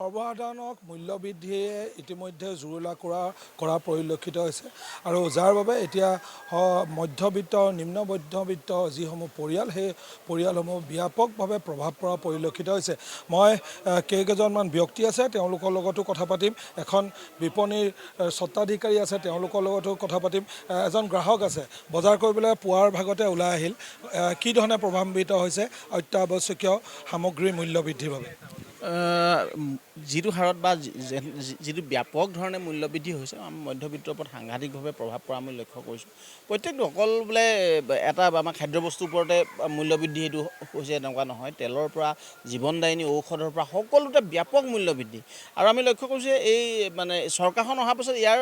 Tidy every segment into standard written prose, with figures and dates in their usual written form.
সৰ্বসাধাৰণক মূল্যবৃদ্ধিয়ে ইতিমধ্যে জুৰুলা কৰা পৰিলক্ষিত হৈছে আৰু যাৰ বাবে এতিয়া মধ্যবিত্ত নিম্ন মধ্যবিত্ত যিসমূহ পৰিয়াল সেই পৰিয়ালসমূহ ব্যাপকভাৱে প্ৰভাৱ পৰা পৰিলক্ষিত হৈছে। মই কেইজনমান ব্যক্তি আছে তেওঁলোকৰ লগতো কথা পাতিম, এখন বিপণীৰ স্বত্বাধিকাৰী আছে তেওঁলোকৰ লগতো কথা পাতিম, এজন গ্ৰাহক আছে বজাৰ কৰিবলৈ পুৱাৰ ভাগতে ওলাই আহিল। কি ধৰণে প্ৰভাৱিত হৈছে অত্যাৱশ্যকীয় সামগ্ৰীৰ মূল্য বৃদ্ধিৰ বাবে? যিটো হাৰত বা যিটো ব্যাপক ধৰণে মূল্যবৃদ্ধি হৈছে মধ্যবিত্তৰ ওপৰত সাংঘাতিকভাৱে প্ৰভাৱ পৰা আমি লক্ষ্য কৰিছোঁ। প্ৰত্যেকটো অকল বোলে এটা আমাৰ খাদ্যবস্তুৰ ওপৰতে মূল্যবৃদ্ধি এইটো হৈছে এনেকুৱা নহয়, তেলৰ পৰা জীৱনদায়িনী ঔষধৰ পৰা সকলোতে ব্যাপক মূল্যবৃদ্ধি। আৰু আমি লক্ষ্য কৰিছোঁ এই মানে চৰকাৰখন অহাৰ পাছত ইয়াৰ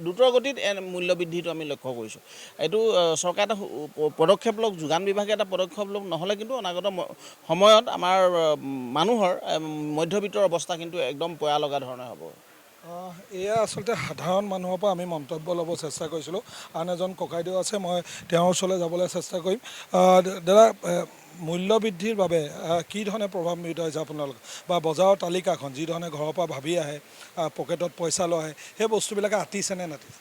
দ্ৰুতগতিত মূল্যবৃদ্ধিটো আমি লক্ষ্য কৰিছোঁ। এইটো চৰকাৰে এটা পদক্ষেপ লওক, যোগান বিভাগে এটা পদক্ষেপ লওক, নহ'লে কিন্তু অনাগত সময়ত আমাৰ মানুহৰ মধ্যবিত্তৰ অৱস্থা কিন্তু একদম পয়া লগা ধৰণে হ'ব। এয়া আচলতে সাধাৰণ মানুহৰ পৰা আমি মন্তব্য ল'ব চেষ্টা কৰিছিলোঁ। আন এজন ককাইদেউ আছে, মই তেওঁৰ ওচৰলৈ যাবলৈ চেষ্টা কৰিম। দাদা, মূল্যবৃদ্ধিৰ বাবে কি ধৰণে প্ৰভাৱিত হৈছে আপোনালোক বা বজাৰৰ তালিকাখন যি ধৰণে ঘৰৰ পৰা ভাবি আহে, পকেটত পইচা লৈ আহে, সেই বস্তুবিলাকে আতিছেনে নাতিছে?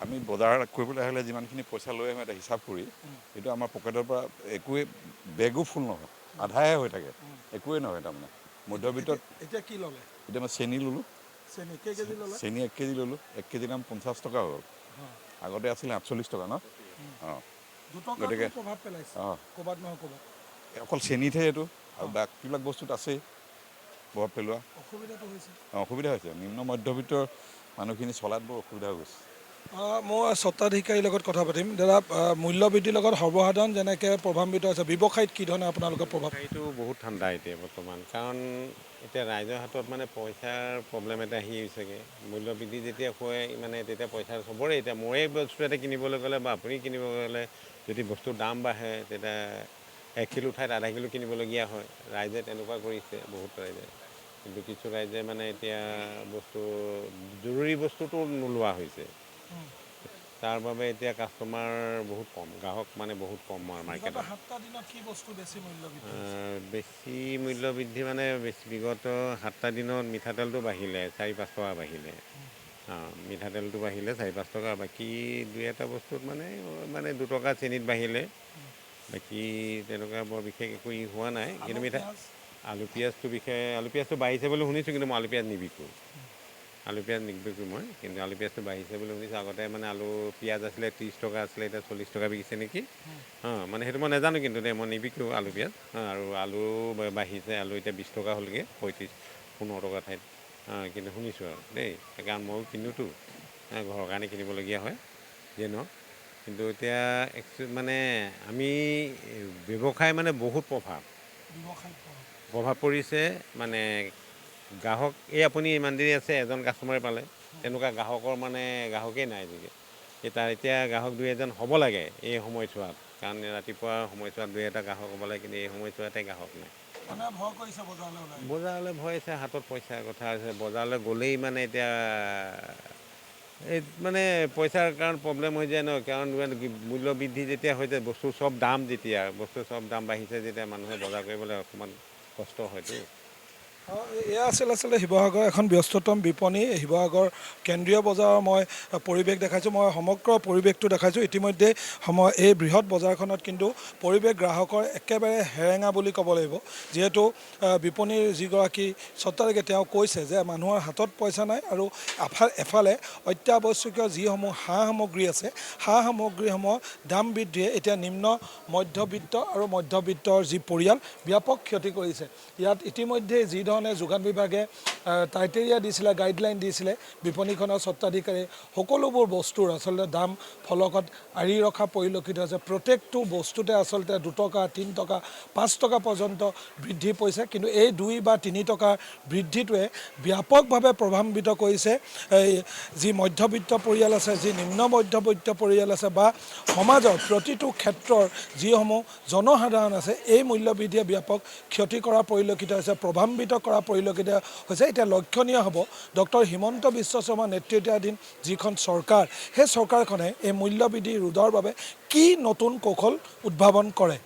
আমি বজাৰ কৰিবলৈ হ'লে যিমানখিনি পইচা লৈ আহোঁ এটা হিচাপ কৰি, সেইটো আমাৰ পকেটৰ পৰা একোৱেই বেগো ফুল নহয়, আধাহে হৈ থাকে, একোৱেই নহয়। তাৰমানে মধ্যবিত্তত এতিয়া কি ল'লে? এতিয়া মই চেনি ল'লোঁ, চেনি কেই কেজি ল'লে? চেনি 1 কেজি ল'লোঁ, 1 কেজিৰ দাম 50 টকা হ'ল। আগতে আছিলে 48 টকা ন? গতিকে প্ৰভাৱ পেলাইছে ক'ৰবাত নহয় ক'ৰবাত। অকল চেনিতহে এইটো, আৰু বাকীবিলাক বস্তুত আছেই প্ৰভাৱ পেলোৱা। অসুবিধা হৈছে, নিম্ন মধ্যবিত্তৰ মানুহখিনি চলাত বৰ অসুবিধা হৈ গৈছে। মই স্বত্বাধিকাৰীৰ লগত কথা পাতিম। দাদা, মূল্যবৃদ্ধিৰ লগত সৰ্বসাধাৰণ যেনেকৈ প্ৰভাৱিত হৈছে, ব্যৱসায়ত কি ধৰণে আপোনালোকৰ প্ৰভাৱ? ব্যৱসায়টো বহুত ঠাণ্ডা এতিয়া বৰ্তমান, কাৰণ এতিয়া ৰাইজৰ হাতত মানে পইচাৰ প্ৰব্লেম এটা আহি হৈছেগৈ। মূল্যবৃদ্ধি যেতিয়া হয় মানে তেতিয়া পইচা চবৰে, এতিয়া মোৰে বস্তু এটা কিনিবলৈ গ'লে বা আপুনি কিনিব গ'লে যদি বস্তুৰ দাম বাঢ়ে তেতিয়া 1 কিলো ঠাইত আধা কিলো কিনিবলগীয়া হয়। ৰাইজে তেনেকুৱা কৰিছে, বহুত ৰাইজে। কিন্তু কিছু ৰাইজে মানে এতিয়া জৰুৰী বস্তুটো নোলোৱা হৈছে। তাৰ বাবে এতিয়া কাষ্টমাৰ বহুত কম, গ্ৰাহক মানে বহুত কম মাৰ্কেটত। বেছি মূল্যবৃদ্ধি মানে বিগত 7টা দিনত মিঠাতেলটো বাঢ়িলে 4-5 টকা বাঢ়িলে। মিঠাতেলটো বাঢ়িলে 4-5 টকা, বাকী 2-এটা বস্তুত মানে 2 টকা চেনিত বাঢ়িলে, বাকী তেনেকুৱা বৰ বিশেষ একো হোৱা নাই। কিন্তু আলু পিঁয়াজটো বাঢ়িছে বুলি শুনিছোঁ, কিন্তু মই আলু পিঁয়াজ নিবিকোঁ। নিবিকোঁ মই, কিন্তু আলু পিঁয়াজটো বাঢ়িছে বুলি শুনিছোঁ। আগতে মানে পিঁয়াজ আছিলে 30 টকা আছিলে, এতিয়া 40 টকা বিকিছে নেকি। মানে সেইটো মই নাজানো, কিন্তু মই নিবিকোঁ আলু পিঁয়াজ। আৰু আলু বাঢ়িছে, আলু এতিয়া 20 টকা হ'লগৈ, 35-15 টকা ঠাইত। কিন্তু শুনিছোঁ আৰু দেই, কাৰণ ময়ো কিনোতো, ঘৰৰ কাৰণে কিনিবলগীয়া হয় যিয়ে নহওক। কিন্তু এতিয়া মানে আমি ব্যৱসায় মানে বহুত প্ৰভাৱ পৰিছে। মানে গ্ৰাহক আপুনি ইমান দেৰি আছে, এজন কাষ্টমাৰে পালে, তেনেকুৱা গ্ৰাহকেই নাই আজিকালি। এতিয়া গ্ৰাহক 2-এজন হ'ব লাগে এই সময়ছোৱাত, কাৰণ ৰাতিপুৱা সময়ছোৱাত 2-এটা গ্ৰাহক হ'ব লাগে, কিন্তু এই সময়ছোৱাতে গ্ৰাহক নাই। বজাৰলৈ ভয় আছে, হাতত পইচাৰ কথা আছে। বজাৰলৈ গ'লেই মানে এতিয়া মানে পইচাৰ কাৰণ প্ৰব্লেম হৈ যায় ন, কাৰণ মূল্যবৃদ্ধি যেতিয়া হৈছে, বস্তু চব দাম বাঢ়িছে, যেতিয়া মানুহে বজাৰ কৰিবলৈ অকণমান কষ্ট হয়তো। এয়া আছিল আচলতে শিৱসাগৰ এখন ব্যস্ততম বিপণী, শিৱসাগৰ কেন্দ্ৰীয় বজাৰৰ মই পৰিৱেশ দেখাইছোঁ। মই সমগ্ৰ পৰিৱেশটো দেখাইছোঁ। ইতিমধ্যে এই বৃহৎ বজাৰখনত কিন্তু পৰিৱেশ গ্ৰাহকৰ একেবাৰে হেৰেঙা বুলি ক'ব লাগিব, যিহেতু বিপণীৰ যিগৰাকী স্বত্বাধিকাৰী তেওঁ কৈছে যে মানুহৰ হাতত পইচা নাই, আৰু এফালে অত্যাৱশ্যকীয় যিসমূহ সামগ্ৰী আছে, সামগ্ৰীসমূহৰ দাম বৃদ্ধিয়ে এতিয়া নিম্ন মধ্যবিত্ত আৰু মধ্যবিত্তৰ যি পৰিয়াল ব্যাপক ক্ষতি কৰিছে। ইয়াত ইতিমধ্যে যি ধৰণে যোগান বিভাগে ক্ৰাইটেৰিয়া দিছিলে, গাইডলাইন দিছিলে, বিপণীখনৰ স্বত্বাধিকাৰী সকলোবোৰ বস্তুৰ আচলতে দাম ফলকত আঁৰি ৰখা পৰিলক্ষিত হৈছে। প্ৰত্যেকটো বস্তুতে আচলতে 2 টকা, 3 টকা, 5 টকা পৰ্যন্ত বৃদ্ধি পাইছে। কিন্তু এই 2 বা 3 টকাৰ বৃদ্ধিটোৱে ব্যাপকভাৱে প্ৰভাৱিত কৰিছে যি মধ্যবিত্ত পৰিয়াল আছে, যি নিম্ন মধ্যবিত্ত পৰিয়াল আছে, বা সমাজৰ প্ৰতিটো ক্ষেত্ৰৰ যিসমূহ জনসাধাৰণ আছে, এই মূল্যবৃদ্ধিয়ে ব্যাপক ক্ষতি কৰা পৰিলক্ষিত হৈছে, প্ৰভাৱিত কৰা পৰিলক্ষিত হৈছে। এতিয়া লক্ষণীয় হ'ব ডক্টৰ হিমন্ত বিশ্ব শৰ্মা নেতৃত্বাধীন যিখন চৰকাৰ, সেই চৰকাৰখনে এই মূল্যবৃদ্ধি ৰোধৰ বাবে কি নতুন কৌশল উদ্ভাৱন কৰে।